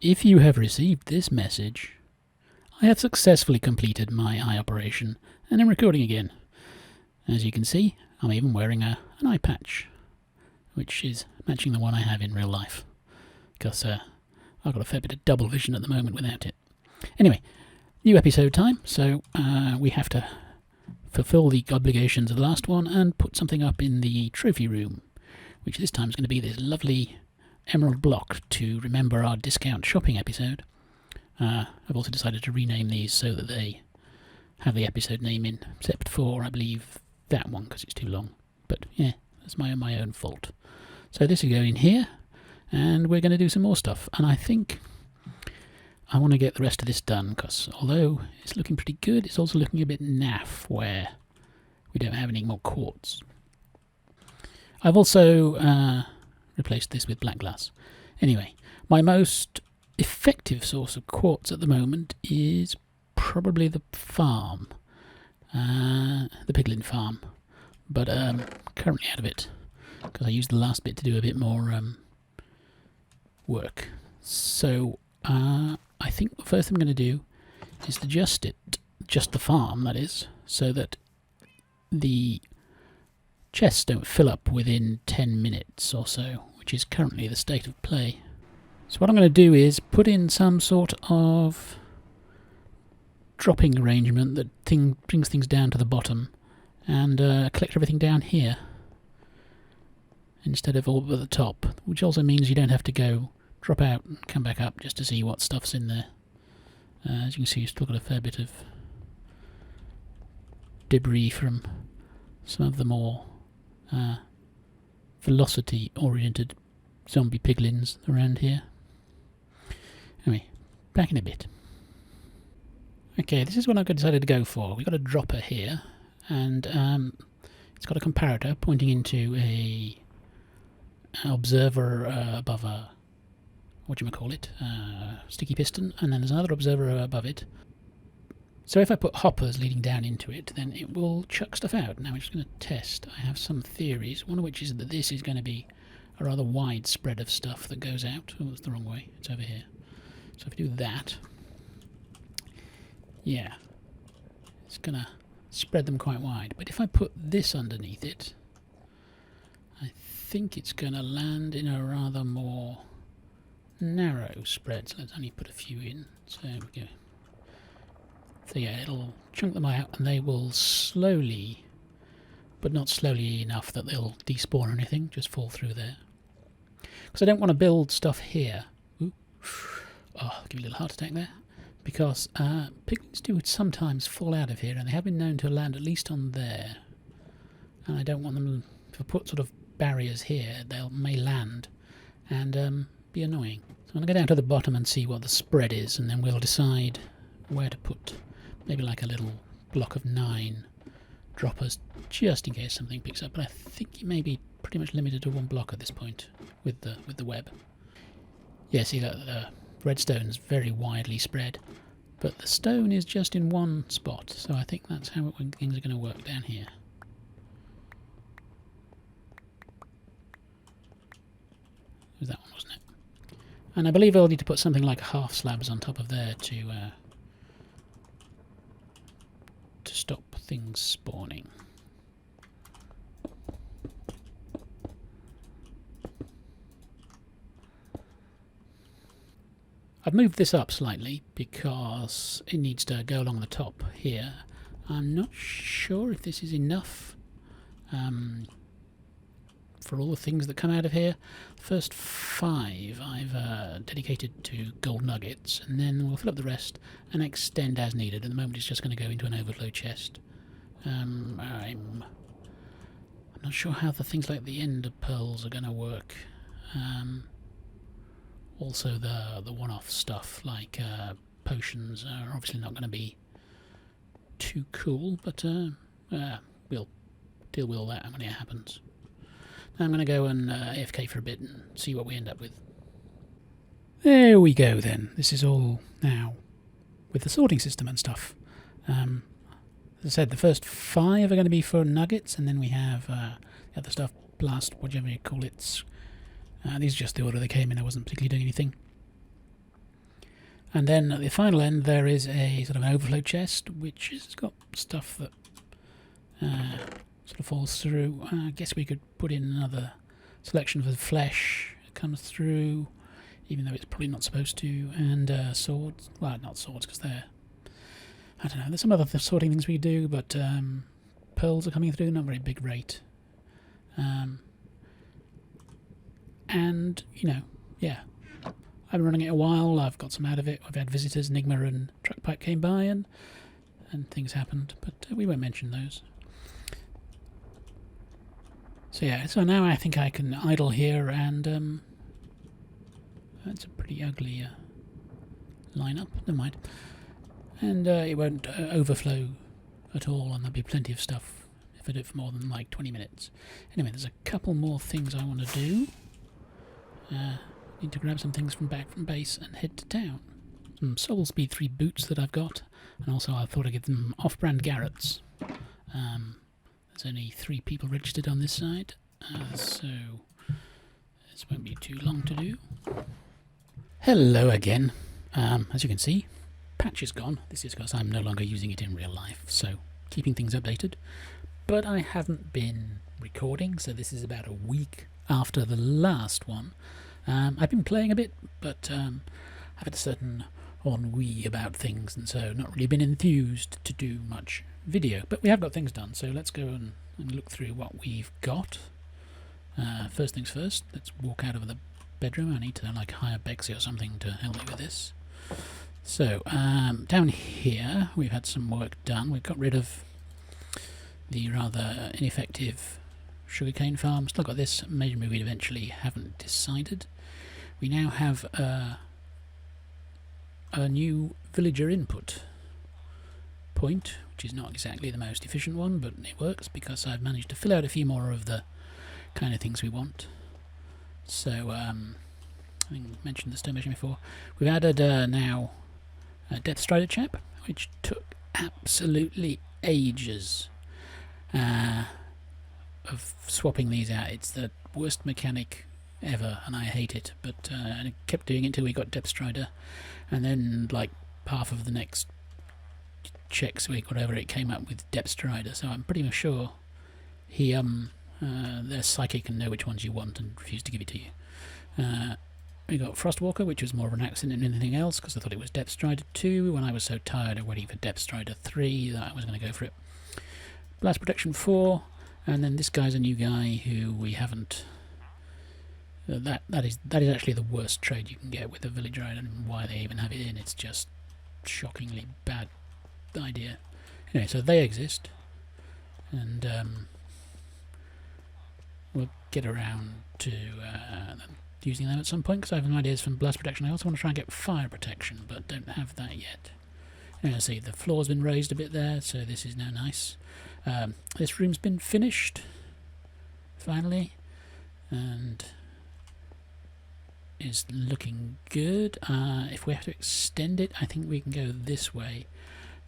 If you have received this message, I have successfully completed my eye operation and am recording again. As you can see, I'm even wearing an eye patch, which is matching the one I have in real life, because I've got a fair bit of double vision at the moment without it. Anyway, new episode time, so we have to fulfill the obligations of the last one and put something up in the trophy room, which this time is going to be this lovely emerald block to remember our discount shopping episode. I've also decided to rename these so that they have the episode name in, except for, I believe, that one because it's too long. But yeah, that's my own fault. So this will go in here, and we're going to do some more stuff. And I think I want to get the rest of this done because although it's looking pretty good, it's also looking a bit naff where we don't have any more quartz. I've also replaced this with black glass. Anyway, my most effective source of quartz at the moment is probably the farm, the piglin farm, but currently out of it because I used the last bit to do a bit more work. So I think the first thing I'm going to do is adjust the farm, that is, so that the chests don't fill up within 10 minutes or so, which is currently the state of play. So what I'm going to do is put in some sort of dropping arrangement that brings things down to the bottom and collect everything down here instead of all at the top, which also means you don't have to go drop out and come back up just to see what stuff's in there. As you can see, you've still got a fair bit of debris from some of the more velocity-oriented zombie piglins around here. Anyway, back in a bit. Okay, this is what I've decided to go for. We've got a dropper here, and it's got a comparator pointing into an observer above a sticky piston, and then there's another observer above it. So if I put hoppers leading down into it, then it will chuck stuff out. Now I'm just going to test. I have some theories, one of which is that this is going to be a rather wide spread of stuff that goes out. Oh, that's the wrong way. It's over here. So if I do that, yeah, it's going to spread them quite wide. But if I put this underneath it, I think it's going to land in a rather more narrow spread. So let's only put a few in. So there we go. So yeah, it'll chunk them out and they will slowly, but not slowly enough that they'll despawn or anything, just fall through there. Because I don't want to build stuff here. Ooh. Oh, I'll give you a little heart attack there. Because piglins do sometimes fall out of here, and they have been known to land at least on there. And I don't want them to put sort of barriers here. They may land and be annoying. So I'm going to go down to the bottom and see what the spread is, and then we'll decide where to put maybe like a little block of 9 droppers, just in case something picks up. But I think it may be pretty much limited to one block at this point with the web. Yeah, see that the redstone is very widely spread, but the stone is just in one spot. So I think that's how things are going to work down here. It was that one, wasn't it? And I believe I'll need to put something like half slabs on top of there to stop things spawning. I've moved this up slightly because it needs to go along the top here. I'm not sure if this is enough for all the things that come out of here. The first 5 I've dedicated to gold nuggets, and then we'll fill up the rest and extend as needed. At the moment it's just going to go into an overflow chest. I'm not sure how the things like the ender pearls are going to work. Also the one-off stuff like potions are obviously not going to be too cool, but we'll deal with all that when it happens. Now I'm going to go and AFK for a bit and see what we end up with. There we go then. This is all now with the sorting system and stuff. As I said, the first 5 are going to be for nuggets, and then we have the other stuff, blast, whatever you call it. These are just the order they came in. I wasn't particularly doing anything. And then at the final end there is a sort of an overflow chest, which has got stuff that sort of falls through. I guess we could put in another selection for the flesh that comes through, even though it's probably not supposed to, and swords. Well, not swords, because they're... I don't know, there's some other sorting things we do, but pearls are coming through, not a very big rate. And, you know, yeah. I've been running it a while, I've got some out of it. I've had visitors, Enigma and Truckpipe came by, and things happened, but we won't mention those. So yeah, so now I think I can idle here, and that's a pretty ugly lineup, never mind. And it won't overflow at all, and there'll be plenty of stuff if I do it for more than like 20 minutes. Anyway, there's a couple more things I want to do. Need to grab some things from back from base and head to town. Some Soul Speed 3 boots that I've got, and also I thought I'd give them off-brand Garretts. There's only 3 people registered on this side, so this won't be too long to do. Hello again. As you can see, patch is gone. This is because I'm no longer using it in real life, so keeping things updated. But I haven't been recording, so this is about a week after the last one. I've been playing a bit, but I've had a certain ennui about things, and so not really been enthused to do much video. But we have got things done, so let's go and look through what we've got. First things first, let's walk out of the bedroom. I need to like hire Bexy or something to help me with this. So down here we've had some work done. We've got rid of the rather ineffective sugarcane farm. Still got this, maybe we eventually haven't decided. We now have a new villager input point, which is not exactly the most efficient one, but it works because I've managed to fill out a few more of the kind of things we want. So I think I mentioned the stonemason before. We've added now a Death Strider chap, which took absolutely ages of swapping these out. It's the worst mechanic ever, and I hate it, but I kept doing it until we got Depth Strider, and then like half of the next checks week, whatever, it came up with Depth Strider, so I'm pretty sure he they're psychic and know which ones you want and refuse to give it to you. We got Frostwalker, which was more of an accident than anything else, because I thought it was Depth Strider 2 when I was so tired of waiting for Depth Strider 3 that I was going to go for it. Blast Protection 4, and then this guy's a new guy who we haven't... that is actually the worst trade you can get with a villager. I don't know why they even have it in. It's just shockingly bad idea. Anyway, so they exist, and we'll get around to using them at some point, because I have some ideas from Blast Protection. I also want to try and get Fire Protection, but don't have that yet. Anyway, see, the floor's been raised a bit there, so this is now nice. This room's been finished, finally, and is looking good. If we have to extend it, I think we can go this way.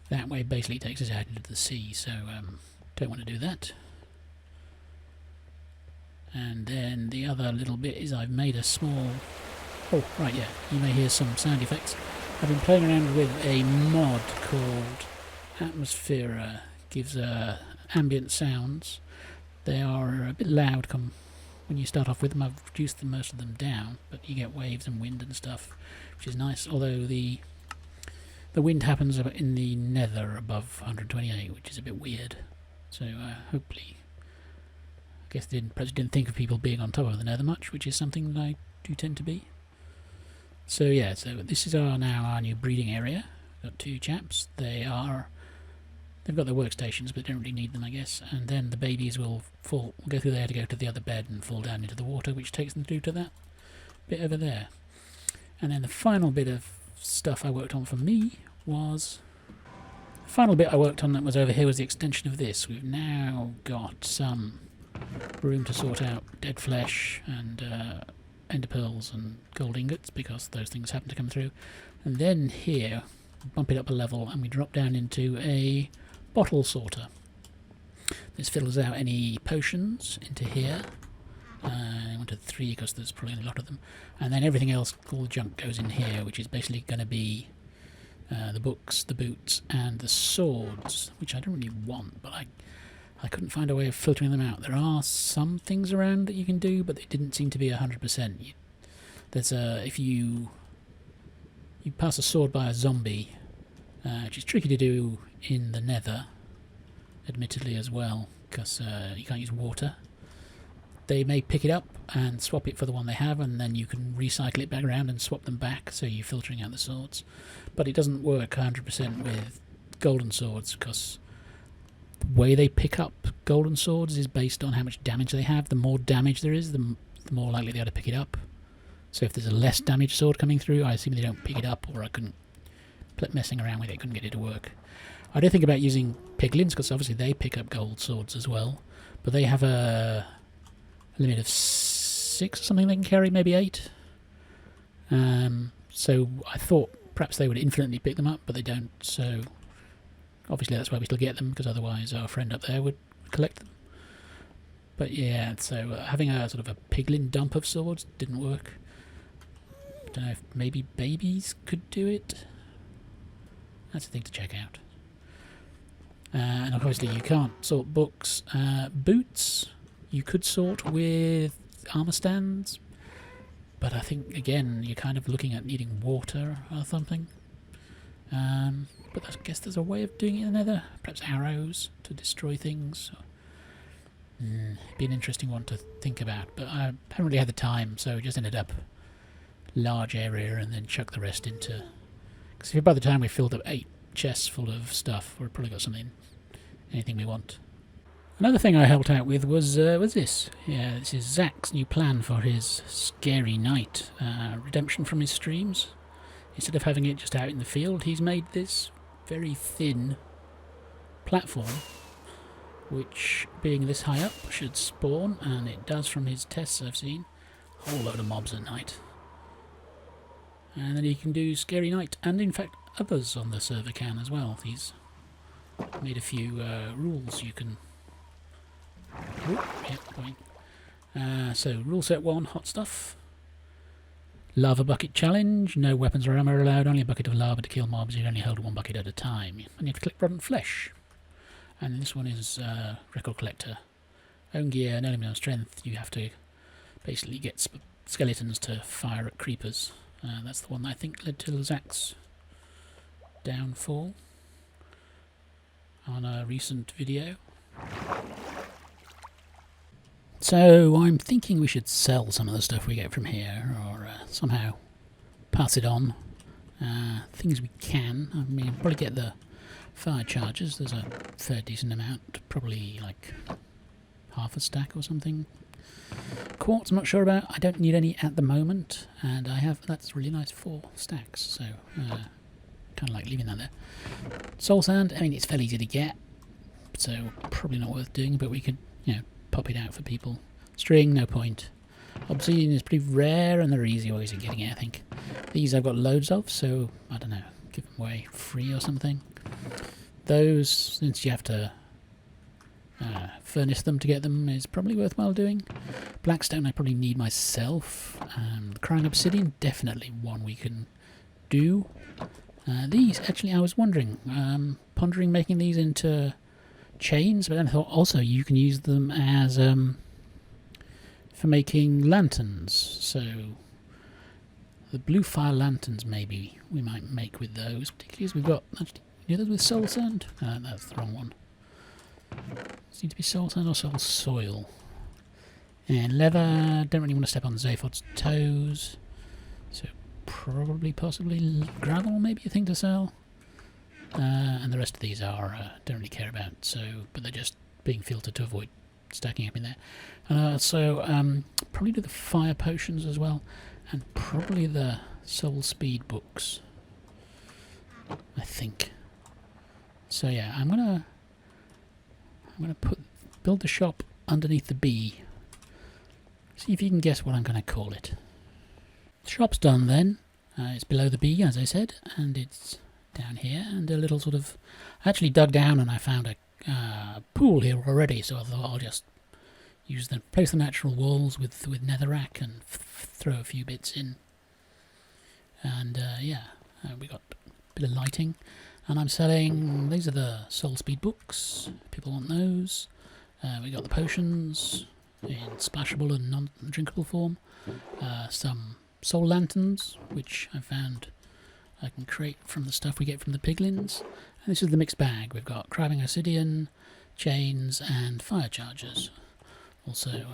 That way basically takes us out into the sea, so don't want to do that. And then the other little bit is I've made a small... Oh, right, yeah, you may hear some sound effects. I've been playing around with a mod called Atmosphere. Gives ambient sounds. They are a bit loud when you start off with them. I've reduced most of them down, but you get waves and wind and stuff, which is nice, although the wind happens in the nether above 128, which is a bit weird. So hopefully... I guess they didn't think of people being on top of the nether much, which is something that I do tend to be. So yeah, so this is now our new breeding area. We've got 2 chaps. They've got their workstations, but don't really need them, I guess. And then the babies will go through there to go to the other bed and fall down into the water, which takes them through to that bit over there. And then the final bit of stuff I worked on for me was... The final bit I worked on that was over here was the extension of this. We've now got some room to sort out dead flesh and ender pearls and gold ingots, because those things happen to come through. And then here, bump it up a level, and we drop down into a bottle sorter. This fills out any potions into here, I wanted 3 because there's probably a lot of them. And then everything else, all the junk goes in here, which is basically going to be the books, the boots, and the swords, which I don't really want, but I couldn't find a way of filtering them out. There are some things around that you can do, but they didn't seem to be 100%. There's if you pass a sword by a zombie, which is tricky to do in the Nether, admittedly as well, because you can't use water. They may pick it up and swap it for the one they have, and then you can recycle it back around and swap them back, so you're filtering out the swords. But it doesn't work 100% with golden swords, because the way they pick up golden swords is based on how much damage they have. The more damage there is, the more likely they are to pick it up. So if there's a less damaged sword coming through, I assume they don't pick it up, or I couldn't, messing around with it, couldn't get it to work. I don't think about using piglins, because obviously they pick up gold swords as well, but they have a limit of 6 or something they can carry, maybe 8. So I thought perhaps they would infinitely pick them up, but they don't, so obviously that's why we still get them, because otherwise our friend up there would collect them. But yeah, so having a sort of a piglin dump of swords didn't work. Don't know if maybe babies could do it. That's a thing to check out. And obviously you can't sort books. Boots you could sort with armor stands, but I think again you're kind of looking at needing water or something. But I guess there's a way of doing it in the Nether. Perhaps arrows to destroy things. It'd be an interesting one to think about, but I haven't really had the time, so just ended up large area and then chuck the rest into. Because by the time we filled up 8 chests full of stuff, we've probably got something, anything we want. Another thing I helped out with was this. Yeah, this is Zach's new plan for his scary night redemption from his streams. Instead of having it just out in the field, he's made this very thin platform, which, being this high up, should spawn, and it does from his tests I've seen, a whole load of mobs at night. And then he can do scary night, and in fact others on the server can as well. He's made a few rules you can. So rule set 1, hot stuff. Lava bucket challenge. No weapons or ammo allowed. Only a bucket of lava to kill mobs. You can only hold 1 bucket at a time. And you have to click rotten flesh. And this one is record collector. Own gear, no limit on strength. You have to basically get skeletons to fire at creepers. That's the one that I think led to Zach's downfall on a recent video. So I'm thinking we should sell some of the stuff we get from here, or somehow pass it on. Things we can. I mean, probably get the fire charges. There's a fair decent amount, probably like half a stack or something. Quartz, I'm not sure about. I don't need any at the moment, and I have, that's really nice, 4 stacks, so kind of like leaving that there. Soul sand, I mean, it's fairly easy to get, so probably not worth doing, but we could, pop it out for people. String, no point. Obsidian is pretty rare, and there are easy ways of getting it, I think. These I've got loads of, so I don't know, give them away free or something. Those, since you have to furnish them to get them, is probably worthwhile doing. Blackstone I probably need myself. Crying obsidian, definitely one we can do. These, actually, I was wondering, pondering making these into chains, but then I thought also you can use them as for making lanterns. So the blue fire lanterns maybe we might make with those, particularly as we've got, actually, do those with soul sand? That's the wrong one. Seems to be soul sand or soul soil. And leather, don't really want to step on Auzathoth's toes, so probably, possibly gravel, maybe a thing to sell. And the rest of these are don't really care about, so, but they're just being filtered to avoid stacking up in there. So probably do the fire potions as well, and probably the soul speed books, I think. So yeah, I'm gonna build the shop underneath the B. See if you can guess what I'm gonna call it. The shop's done then. It's below the B, as I said, and it's down here, and a little sort of, I actually dug down and I found a pool here already, so I thought I'll just place the natural walls with netherrack and throw a few bits in. And we got a bit of lighting. And I'm selling, these are the Soul Speed books, people want those. We got the potions in splashable and non-drinkable form. Some soul lanterns, which I found I can create from the stuff we get from the piglins. And this is the mixed bag. We've got crabbing obsidian, chains and fire chargers. Also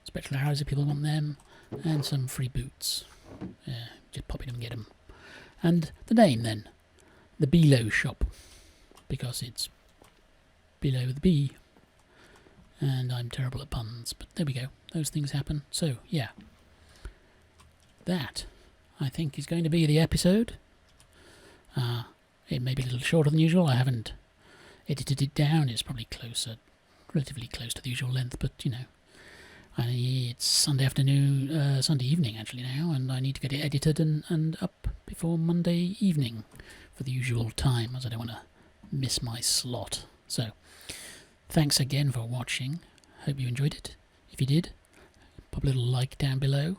spectral arrows if people want them, and some free boots. Just pop in and get them. And the name then, the Below Shop, because it's below the B. And I'm terrible at puns, but there we go. Those things happen. So, yeah. That, I think, is going to be the episode. It may be a little shorter than usual. I haven't edited it down. It's probably relatively close to the usual length, but, you know. It's Sunday afternoon, Sunday evening, actually, now, and I need to get it edited and up before Monday evening for the usual time, as I don't want to miss my slot. So, thanks again for watching. Hope you enjoyed it. If you did, pop a little like down below.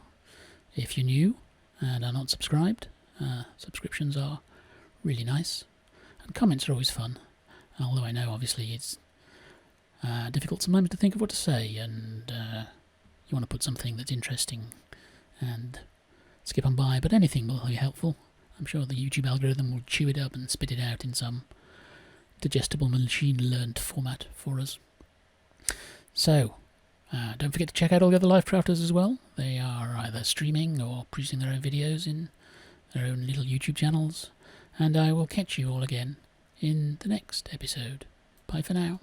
If you're new and are not subscribed, subscriptions are really nice. And comments are always fun. Although I know, obviously, it's difficult sometimes to think of what to say, and you want to put something that's interesting and skip on by, but anything will be helpful. I'm sure the YouTube algorithm will chew it up and spit it out in some digestible machine-learned format for us. So, don't forget to check out all the other LyfCrafters as well. They are either streaming or producing their own videos in their own little YouTube channels. And I will catch you all again in the next episode. Bye for now.